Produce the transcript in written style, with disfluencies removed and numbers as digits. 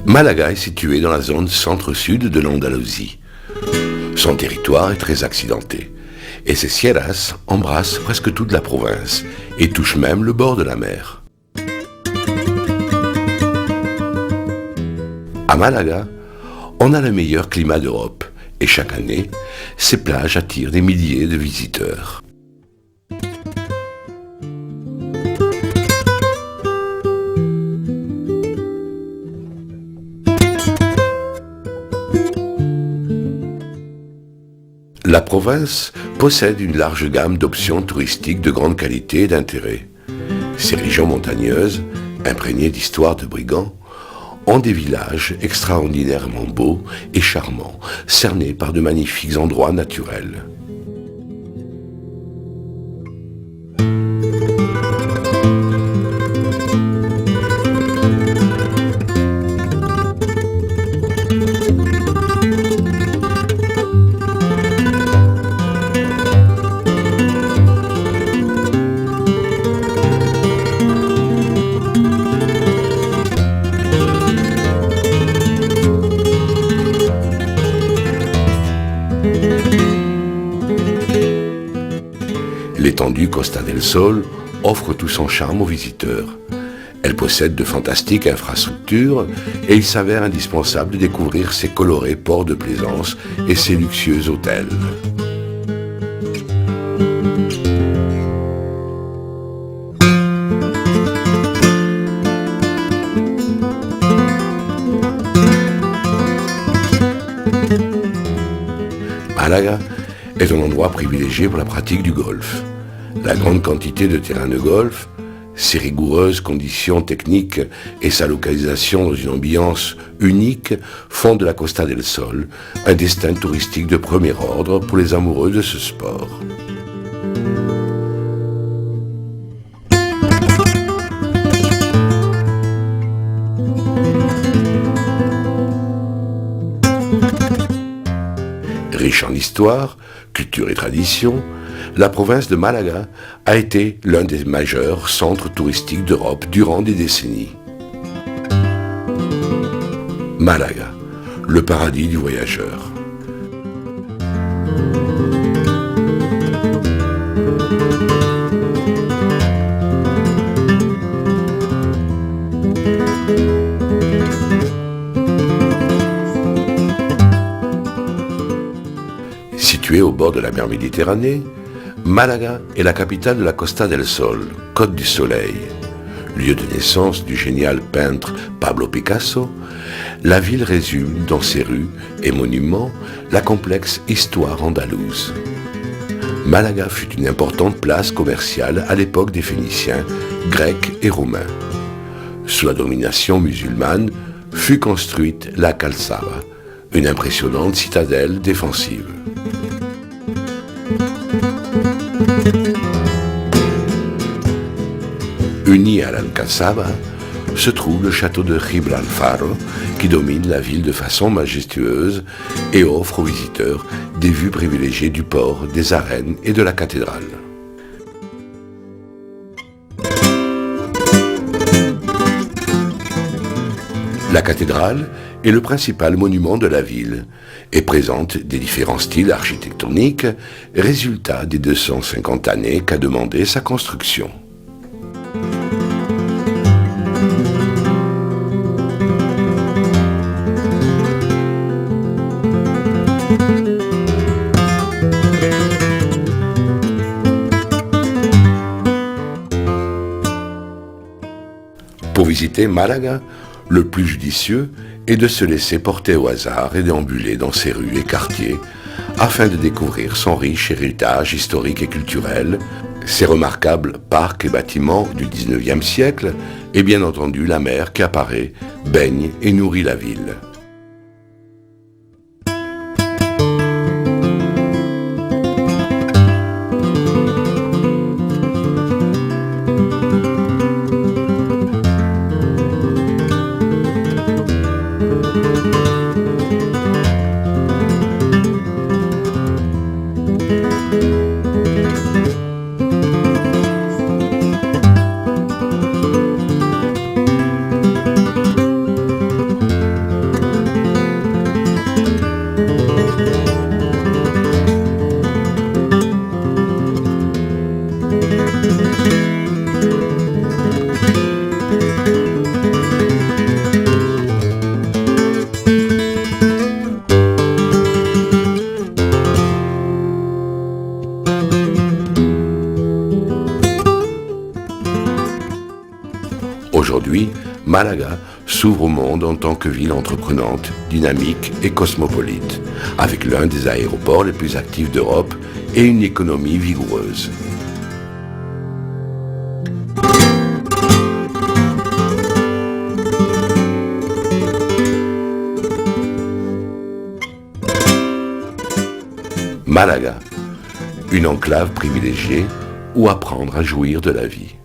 Malaga est située dans la zone centre-sud de l'Andalousie. Son territoire est très accidenté et ses sierras embrassent presque toute la province et touchent même le bord de la mer. À Malaga, on a le meilleur climat d'Europe et chaque année, ces plages attirent des milliers de visiteurs. La province possède une large gamme d'options touristiques de grande qualité et d'intérêt. Ces régions montagneuses, imprégnées d'histoires de brigands, ont des villages extraordinairement beaux et charmants, cernés par de magnifiques endroits naturels. L'étendue Costa del Sol offre tout son charme aux visiteurs. Elle possède de fantastiques infrastructures et il s'avère indispensable de découvrir ses colorés ports de plaisance et ses luxueux hôtels. Malaga est un endroit privilégié pour la pratique du golf. La grande quantité de terrains de golf, ses rigoureuses conditions techniques et sa localisation dans une ambiance unique font de la Costa del Sol un destin touristique de premier ordre pour les amoureux de ce sport. Riche en histoire, culture et tradition, la province de Malaga a été l'un des majeurs centres touristiques d'Europe durant des décennies. Malaga, le paradis du voyageur. Située au bord de la mer Méditerranée, Malaga est la capitale de la Costa del Sol, Côte du Soleil. Lieu de naissance du génial peintre Pablo Picasso, la ville résume dans ses rues et monuments la complexe histoire andalouse. Malaga fut une importante place commerciale à l'époque des Phéniciens, Grecs et Romains. Sous la domination musulmane fut construite la Calzada, une impressionnante citadelle défensive. Uni à l'Alcazaba se trouve le château de Gibralfaro qui domine la ville de façon majestueuse et offre aux visiteurs des vues privilégiées du port, des arènes et de la cathédrale. La cathédrale est le principal monument de la ville et présente des différents styles architectoniques, résultat des 250 années qu'a demandé sa construction. Pour visiter Malaga, le plus judicieux est de se laisser porter au hasard et déambuler dans ses rues et quartiers afin de découvrir son riche héritage historique et culturel, ses remarquables parcs et bâtiments du XIXe siècle et bien entendu la mer qui apparaît, baigne et nourrit la ville. Malaga s'ouvre au monde en tant que ville entreprenante, dynamique et cosmopolite, avec l'un des aéroports les plus actifs d'Europe et une économie vigoureuse. Malaga, une enclave privilégiée où apprendre à jouir de la vie.